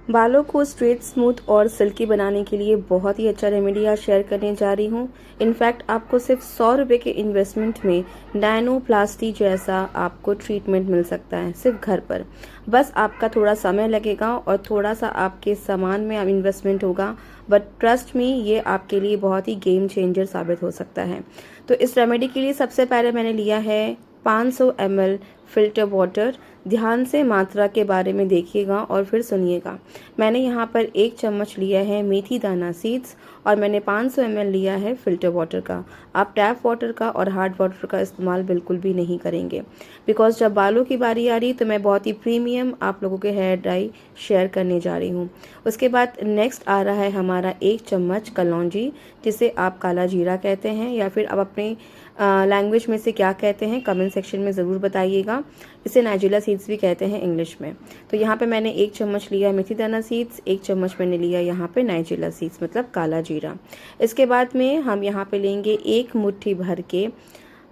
बालों को straight, smooth और सिल्की बनाने के लिए बहुत ही अच्छा रेमेडी आज शेयर करने जा रही हूँ। इनफैक्ट आपको सिर्फ 100 रुपये के इन्वेस्टमेंट में नैनोप्लास्टी जैसा आपको ट्रीटमेंट मिल सकता है सिर्फ घर पर। बस आपका थोड़ा समय लगेगा और थोड़ा सा आपके सामान में इन्वेस्टमेंट होगा, बट ट्रस्ट मी ये आपके लिए बहुत ही गेम चेंजर साबित हो सकता है। तो इस रेमेडी के लिए सबसे पहले मैंने लिया है 500 ml फ़िल्टर वाटर। ध्यान से मात्रा के बारे में देखिएगा और फिर सुनिएगा। मैंने यहाँ पर 1 चम्मच लिया है मेथी दाना सीड्स और मैंने 500 ml लिया है फ़िल्टर वाटर का। आप टैप वाटर का और हार्ड वाटर का इस्तेमाल बिल्कुल भी नहीं करेंगे, बिकॉज जब बालों की बारी आ रही तो मैं बहुत ही प्रीमियम आप लोगों के हेयर ड्राई शेयर करने जा रही हूँ। उसके बाद नेक्स्ट आ रहा है हमारा 1 चम्मच कलौंजी, जिसे आप काला जीरा कहते हैं या फिर आप अपने लैंग्वेज में से क्या कहते हैं कमेंट सेक्शन में ज़रूर बताइएगा। इसे नाइजिला सीड्स भी कहते हैं इंग्लिश में। तो यहाँ पे मैंने 1 चम्मच लिया मेथी दाना सीड्स, 1 चम्मच मैंने लिया यहाँ पे नाइजिला सीड्स मतलब काला जीरा। इसके बाद में हम यहाँ पे लेंगे 1 मुट्ठी भर के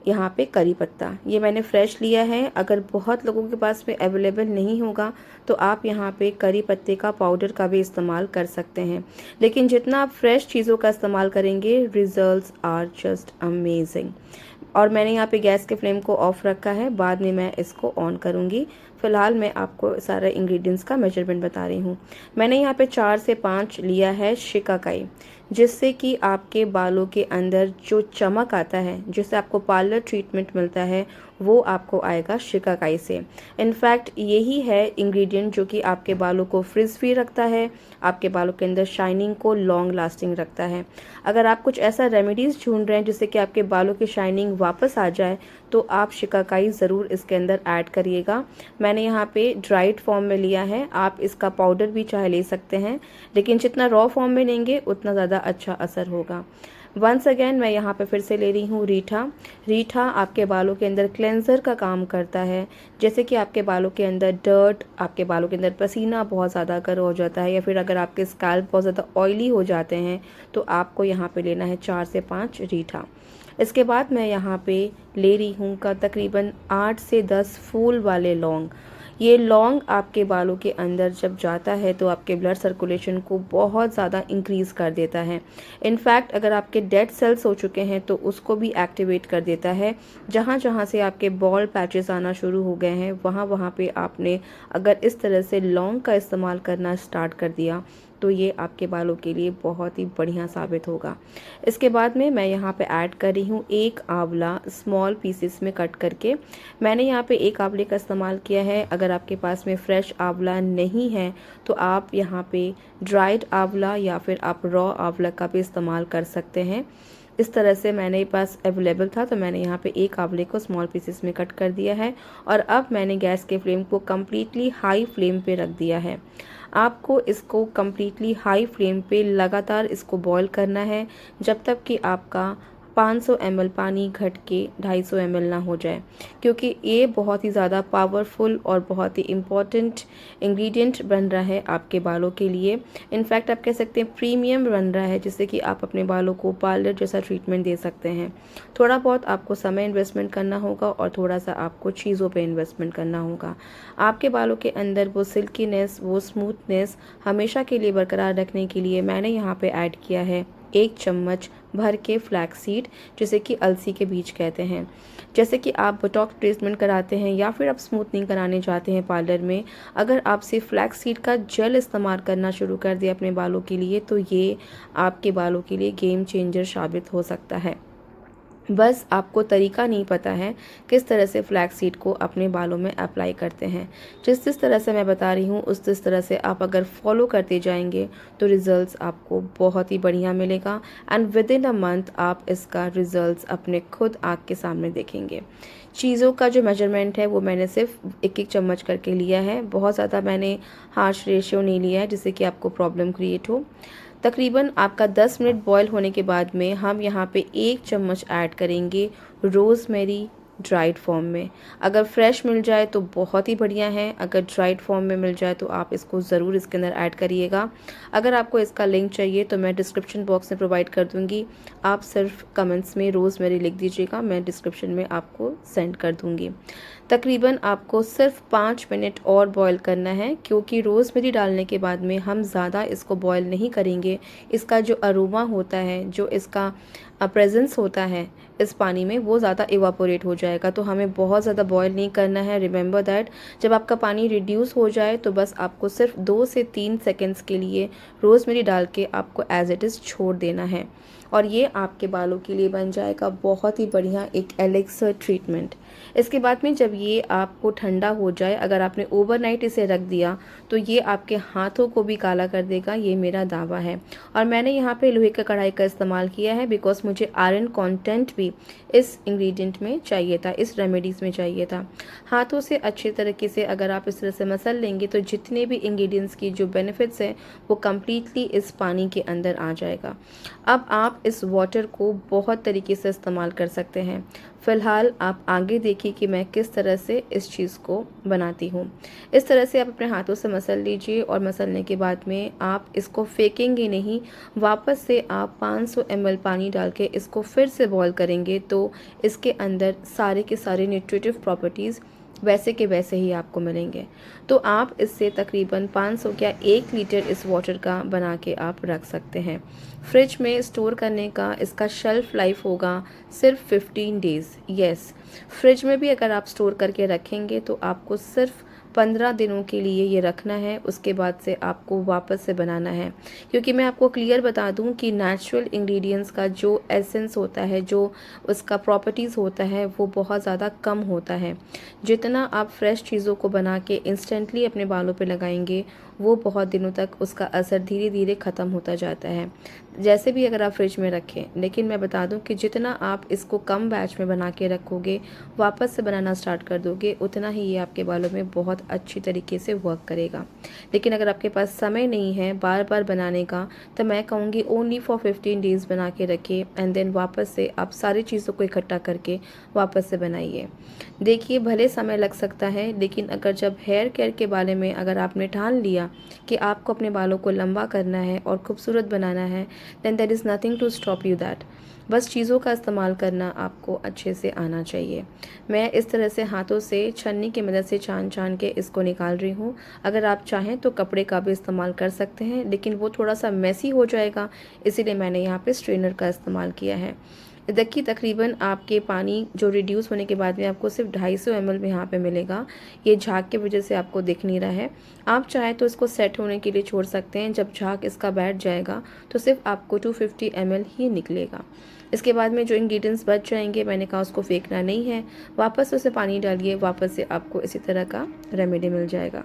यहाँ पे करी पत्ता। ये मैंने फ्रेश लिया है। अगर बहुत लोगों के पास में अवेलेबल नहीं होगा तो आप यहाँ पे करी पत्ते का पाउडर का भी इस्तेमाल कर सकते हैं, लेकिन जितना आप फ्रेश चीज़ों का इस्तेमाल करेंगे रिजल्ट्स आर जस्ट अमेजिंग। और मैंने यहाँ पे गैस के फ्लेम को ऑफ रखा है, बाद में मैं इसको ऑन करूँगी। फ़िलहाल मैं आपको सारे इंग्रेडिएंट्स का मेजरमेंट बता रही हूँ। मैंने यहाँ पे 4 से 5 लिया है शिकाकाई, जिससे कि आपके बालों के अंदर जो चमक आता है, जिससे आपको पार्लर ट्रीटमेंट मिलता है, वो आपको आएगा शिकाकाई से। इनफैक्ट यही है इंग्रेडिएंट जो कि आपके बालों को फ्रिज फ्री रखता है, आपके बालों के अंदर शाइनिंग को लॉन्ग लास्टिंग रखता है। अगर आप कुछ ऐसा रेमेडीज़ ढूंढ रहे हैं जिससे कि आपके बालों की शाइनिंग वापस आ जाए, तो आप शिकाकाई ज़रूर इसके अंदर ऐड करिएगा। मैंने यहाँ पे ड्राइड फॉर्म में लिया है, आप इसका पाउडर भी चाहे ले सकते हैं, लेकिन जितना रॉ फॉर्म में लेंगे उतना ज़्यादा अच्छा असर होगा। वंस अगेन मैं यहाँ पे फिर से ले रही हूँ रीठा। रीठा आपके बालों के अंदर क्लेंजर का काम करता है। जैसे कि आपके बालों के अंदर डर्ट, आपके बालों के अंदर पसीना बहुत ज़्यादा अगर हो जाता है या फिर अगर आपके स्कैल्प बहुत ज़्यादा ऑयली हो जाते हैं, तो आपको यहाँ पे लेना है 4 से 5 रीठा। इसके बाद मैं यहाँ पे ले रही हूँ का तकरीबन 8 से 10 फूल वाले लौंग। ये लौंग आपके बालों के अंदर जब जाता है तो आपके ब्लड सर्कुलेशन को बहुत ज़्यादा इंक्रीज़ कर देता है। इनफैक्ट अगर आपके डेड सेल्स हो चुके हैं तो उसको भी एक्टिवेट कर देता है। जहाँ जहाँ से आपके बॉल पैचेस आना शुरू हो गए हैं, वहाँ वहाँ पे आपने अगर इस तरह से लौंग का इस्तेमाल करना स्टार्ट कर दिया तो ये आपके बालों के लिए बहुत ही बढ़िया साबित होगा। इसके बाद में मैं यहाँ पे ऐड कर रही हूँ 1 आंवला स्मॉल पीसेस में कट करके। मैंने यहाँ पे 1 आंवले का इस्तेमाल किया है। अगर आपके पास में फ्रेश आंवला नहीं है तो आप यहाँ पे ड्राइड आंवला या फिर आप रॉ आंवला का भी इस्तेमाल कर सकते हैं। इस तरह से मेरे पास अवेलेबल था तो मैंने यहाँ पे 1 आंवले को स्मॉल पीसेस में कट कर दिया है और अब मैंने गैस के फ्लेम को कम्प्लीटली हाई फ्लेम पे रख दिया है। आपको इसको कम्प्लीटली हाई फ्लेम पे लगातार इसको बॉईल करना है जब तक कि आपका 500 ml पानी घट के 250 ml ना हो जाए, क्योंकि ये बहुत ही ज़्यादा पावरफुल और बहुत ही इम्पॉर्टेंट इंग्रेडिएंट बन रहा है आपके बालों के लिए। इनफैक्ट आप कह सकते हैं प्रीमियम बन रहा है, जिससे कि आप अपने बालों को पार्लर जैसा ट्रीटमेंट दे सकते हैं। थोड़ा बहुत आपको समय इन्वेस्टमेंट करना होगा और थोड़ा सा आपको चीज़ों पे इन्वेस्टमेंट करना होगा। आपके बालों के अंदर वो सिल्कीनेस, वो स्मूथनेस हमेशा के लिए बरकरार रखने के लिए मैंने यहाँ पे ऐड किया है 1 चम्मच भर के फ्लैक्स सीड, जिसे कि अलसी के बीज कहते हैं। जैसे कि आप बोटॉक्स ट्रीटमेंट कराते हैं या फिर आप स्मूथनिंग कराने जाते हैं पार्लर में, अगर आप सिर्फ फ्लैक्स सीड का जेल इस्तेमाल करना शुरू कर दिया अपने बालों के लिए, तो ये आपके बालों के लिए गेम चेंजर साबित हो सकता है। बस आपको तरीका नहीं पता है किस तरह से फ्लैक्स सीड को अपने बालों में अप्लाई करते हैं। जिस तरह से मैं बता रही हूँ उस तरह से आप अगर फॉलो करते जाएंगे तो रिज़ल्ट्स आपको बहुत ही बढ़िया मिलेगा and with in a month आप इसका रिज़ल्ट्स अपने खुद आँख के सामने देखेंगे। चीज़ों का जो मेजरमेंट है वो मैंने सिर्फ 1-1 चम्मच करके लिया है। बहुत ज़्यादा मैंने हार्श रेशियो नहीं लिया है जिससे कि आपको प्रॉब्लम क्रिएट हो। तकरीबन आपका 10 मिनट बॉयल होने के बाद में हम यहाँ पे 1 चम्मच ऐड करेंगे रोज़मेरी ड्राइड फॉर्म में। अगर फ्रेश मिल जाए तो बहुत ही बढ़िया है, अगर ड्राइड फॉर्म में मिल जाए तो आप इसको ज़रूर इसके अंदर ऐड करिएगा। अगर आपको इसका लिंक चाहिए तो मैं डिस्क्रिप्शन बॉक्स में प्रोवाइड कर दूँगी, आप सिर्फ कमेंट्स में रोज़मेरी लिख दीजिएगा, मैं डिस्क्रिप्शन में आपको सेंड कर दूँगी। तकरीबन आपको सिर्फ 5 मिनट और बॉईल करना है, क्योंकि रोज़मेरी डालने के बाद में हम ज़्यादा इसको बॉईल नहीं करेंगे। इसका जो अरोमा होता है, जो इसका प्रेजेंस होता है इस पानी में, वो ज़्यादा इवापोरेट हो जाएगा, तो हमें बहुत ज़्यादा बॉईल नहीं करना है। रिमेंबर दैट जब आपका पानी रिड्यूस हो जाए तो बस आपको सिर्फ 2 से 3 सेकेंड्स के लिए रोज़मेरी डाल के आपको एज इट इज़ छोड़ देना है, और ये आपके बालों के लिए बन जाएगा बहुत ही बढ़िया एक एलिक्सर ट्रीटमेंट। इसके बाद में जब ये आपको ठंडा हो जाए, अगर आपने ओवरनाइट इसे रख दिया तो ये आपके हाथों को भी काला कर देगा, ये मेरा दावा है। और मैंने यहाँ पे लोहे का कढ़ाई का इस्तेमाल किया है बिकॉज मुझे आयरन कंटेंट भी इस इंग्रेडिएंट में चाहिए था, इस रेमेडीज़ में चाहिए था। हाथों से अच्छे तरीके से अगर आप इस तरह से मसल लेंगे तो जितने भी इंग्रेडिएंट्स की जो बेनिफिट्स हैं वो कम्प्लीटली इस पानी के अंदर आ जाएगा। अब आप इस वाटर को बहुत तरीके से इस्तेमाल कर सकते हैं। फ़िलहाल आप आगे देखिए कि मैं किस तरह से इस चीज़ को बनाती हूँ। इस तरह से आप अपने हाथों से मसल लीजिए, और मसलने के बाद में आप इसको फेंकेंगे नहीं, वापस से आप 500 ml पानी डाल के इसको फिर से बॉईल करेंगे तो इसके अंदर सारे के सारे न्यूट्रिटिव प्रॉपर्टीज़ वैसे के वैसे ही आपको मिलेंगे। तो आप इससे तकरीबन 500 क्या 1 लीटर इस वाटर का बना के आप रख सकते हैं। फ्रिज में स्टोर करने का इसका शेल्फ़ लाइफ होगा सिर्फ 15 डेज़। यस, फ्रिज में भी अगर आप स्टोर करके रखेंगे तो आपको सिर्फ 15 दिनों के लिए ये रखना है, उसके बाद से आपको वापस से बनाना है। क्योंकि मैं आपको क्लियर बता दूं कि नेचुरल इंग्रेडिएंट्स का जो एसेंस होता है, जो उसका प्रॉपर्टीज़ होता है, वो बहुत ज़्यादा कम होता है। जितना आप फ्रेश चीज़ों को बना के इंस्टेंटली अपने बालों पे लगाएंगे, वो बहुत दिनों तक उसका असर धीरे धीरे ख़त्म होता जाता है, जैसे भी अगर आप फ्रिज में रखें। लेकिन मैं बता दूं कि जितना आप इसको कम बैच में बना के रखोगे, वापस से बनाना स्टार्ट कर दोगे, उतना ही ये आपके बालों में बहुत अच्छी तरीके से वर्क करेगा। लेकिन अगर आपके पास समय नहीं है बार बार बनाने का, तो मैं कहूँगी ओनली फॉर 15 डेज़ बना के रखिए, एंड देन वापस से आप सारी चीज़ों को इकट्ठा करके वापस से बनाइए। देखिए, भले समय लग सकता है, लेकिन अगर जब हेयर केयर के बारे में अगर आपने ठान लिया कि आपको अपने बालों को लंबा करना है और खूबसूरत बनाना है, then there is nothing to stop you that. बस चीज़ों का इस्तेमाल करना आपको अच्छे से आना चाहिए। मैं इस तरह से हाथों से छन्नी की मदद से छान छान के इसको निकाल रही हूँ। अगर आप चाहें तो कपड़े का भी इस्तेमाल कर सकते हैं, लेकिन वो थोड़ा सा मेसी हो जाएगा, इसीलिए मैंने यहाँ पे स्ट्रेनर का इस्तेमाल किया है। देखिए, तकरीबन आपके पानी जो रिड्यूस होने के बाद में आपको सिर्फ 250 ml में यहाँ पे मिलेगा। ये झाग की वजह से आपको दिख नहीं रहा है। आप चाहे तो इसको सेट होने के लिए छोड़ सकते हैं। जब झाग इसका बैठ जाएगा तो सिर्फ आपको 250 ml ही निकलेगा। इसके बाद में जो इंग्रेडिएंट्स बच जाएंगे, मैंने कहा उसको फेंकना नहीं है, वापस उसे पानी डालिए, वापस से आपको इसी तरह का रेमेडी मिल जाएगा।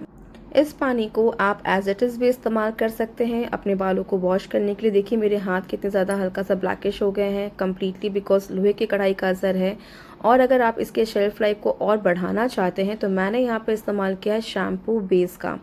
इस पानी को आप एज इट इज़ भी इस्तेमाल कर सकते हैं अपने बालों को वॉश करने के लिए। देखिए, मेरे हाथ कितने ज़्यादा हल्का सा ब्लैकिश हो गए हैं कम्प्लीटली, बिकॉज लोहे की कढ़ाई का असर है। और अगर आप इसके शेल्फ लाइफ को और बढ़ाना चाहते हैं तो मैंने यहाँ पे इस्तेमाल किया है शैम्पू बेस का।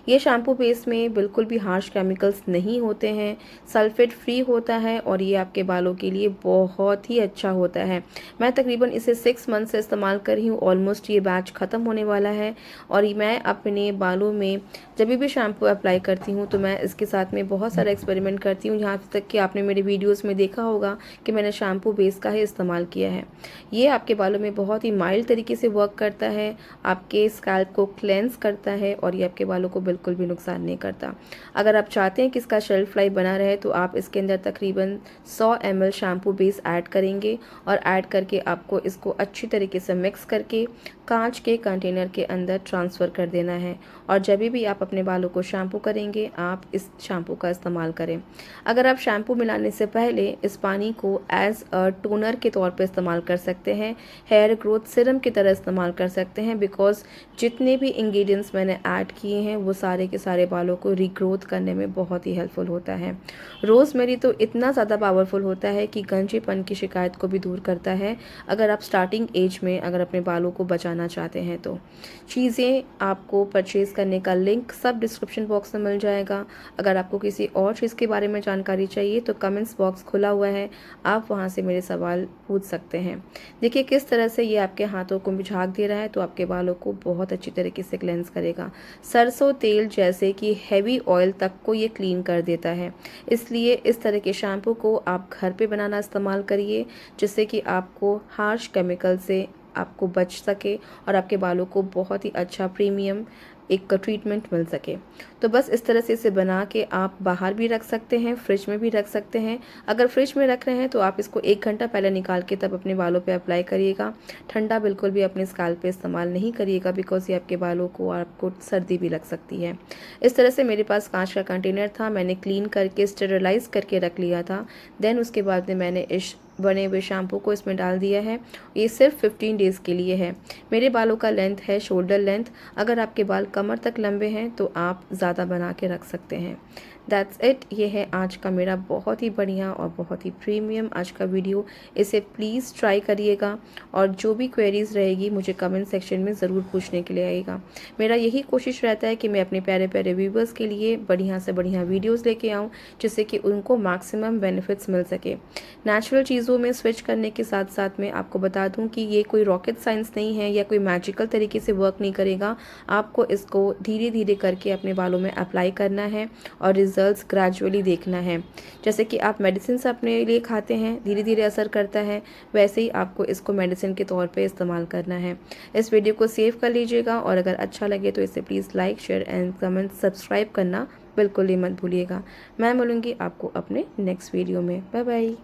ये शैम्पू बेस में बिल्कुल भी हार्श केमिकल्स नहीं होते हैं, सल्फेट फ्री होता है, और ये आपके बालों के लिए बहुत ही अच्छा होता है। मैं तकरीबन इसे 6 मंथ से इस्तेमाल कर रही हूँ, ऑलमोस्ट ये बैच ख़त्म होने वाला है। और मैं अपने बालों में जब भी शैम्पू अप्लाई करती हूँ तो मैं इसके साथ में बहुत सारा एक्सपेरिमेंट करती हूँ, यहाँ तक कि आपने मेरे वीडियोज़ में देखा होगा कि मैंने शैम्पू बेस का ही इस्तेमाल किया है। ये आपके बालों में बहुत ही माइल्ड तरीके से वर्क करता है, आपके स्कैल्प को क्लेंस करता है, और ये आपके बालों को बिल्कुल भी नुकसान नहीं करता। अगर आप चाहते हैं कि इसका शेल्फ लाइफ बना रहे तो आप इसके अंदर तकरीबन 100 ml शैम्पू बेस ऐड करेंगे, और ऐड करके आपको इसको अच्छी तरीके से मिक्स करके कांच के कंटेनर के अंदर ट्रांसफ़र कर देना है। और जब भी आप अपने बालों को शैम्पू करेंगे, आप इस शैम्पू का इस्तेमाल करें। अगर आप शैम्पू मिलाने से पहले इस पानी को एज अ टोनर के तौर पे इस्तेमाल कर सकते हैं, हेयर ग्रोथ सीरम की तरह इस्तेमाल कर सकते हैं, बिकॉज जितने भी इंग्रेडिएंट्स मैंने ऐड किए हैं वो सारे के सारे बालों को रीग्रोथ करने में बहुत ही हेल्पफुल होता है। रोज़मेरी तो इतना ज़्यादा पावरफुल होता है कि गंजेपन की शिकायत को भी दूर करता है, अगर आप स्टार्टिंग एज में अगर अपने बालों को बचाना चाहते हैं तो। चीज़ें आपको परचेज़ करने का लिंक सब डिस्क्रिप्शन बॉक्स में मिल जाएगा। अगर आपको किसी और चीज़ के बारे में जानकारी चाहिए तो कमेंट्स बॉक्स खुला हुआ है, आप वहाँ से मेरे सवाल पूछ सकते हैं। देखिए, किस तरह से ये आपके हाथों को झाग दे रहा है, तो आपके बालों को बहुत अच्छी तरीके से क्लेंस करेगा। सरसों तेल जैसे कि हैवी ऑयल तक को ये क्लीन कर देता है। इसलिए इस तरह के शैम्पू को आप घर पे बनाना इस्तेमाल करिए, जिससे कि आपको हार्श केमिकल से आपको बच सके और आपके बालों को बहुत ही अच्छा प्रीमियम एक ट्रीटमेंट मिल सके। तो बस इस तरह से इसे बना के आप बाहर भी रख सकते हैं, फ्रिज में भी रख सकते हैं। अगर फ्रिज में रख रहे हैं तो आप इसको 1 घंटा पहले निकाल के तब अपने बालों पे अप्लाई करिएगा। ठंडा बिल्कुल भी अपने स्काल्प पे इस्तेमाल नहीं करिएगा, बिकॉज ये आपके बालों को और आपको सर्दी भी लग सकती है। इस तरह से मेरे पास कांच का कंटेनर था, मैंने क्लीन करके स्टेरिलाइज करके रख लिया था। देन उसके बाद में मैंने इस बने हुए शैम्पू को इसमें डाल दिया है। ये सिर्फ 15 डेज़ के लिए है। मेरे बालों का लेंथ है शोल्डर लेंथ। अगर आपके बाल कमर तक लंबे हैं तो आप ज़्यादा बना के रख सकते हैं। That's it. ये है आज का मेरा बहुत ही बढ़िया और बहुत ही प्रीमियम आज का वीडियो। इसे प्लीज़ ट्राई करिएगा और जो भी क्वेरीज़ रहेगी मुझे कमेंट सेक्शन में ज़रूर पूछने के लिए आइएगा। मेरा यही कोशिश रहता है कि मैं अपने प्यारे प्यारे व्यूवर्स के लिए बढ़िया से बढ़िया वीडियोज़ लेके आऊँ, जिससे कि उनको मैक्सिमम बेनिफिट्स मिल सके। नेचुरल चीज़ों में स्विच करने के साथ साथ में आपको बता दूं कि ये कोई रॉकेट साइंस नहीं है या कोई मैजिकल तरीके से वर्क नहीं करेगा। आपको इसको धीरे धीरे करके अपने बालों में अप्लाई करना है और रिजल्ट्स ग्रेजुअली देखना है। जैसे कि आप मेडिसिन अपने लिए खाते हैं, धीरे धीरे असर करता है, वैसे ही आपको इसको मेडिसिन के तौर पे इस्तेमाल करना है। इस वीडियो को सेव कर लीजिएगा और अगर अच्छा लगे तो इसे please like, share and comment, subscribe करना बिल्कुल ही मत भूलिएगा। मैं मिलूँगी आपको अपने नेक्स्ट वीडियो में। Bye bye.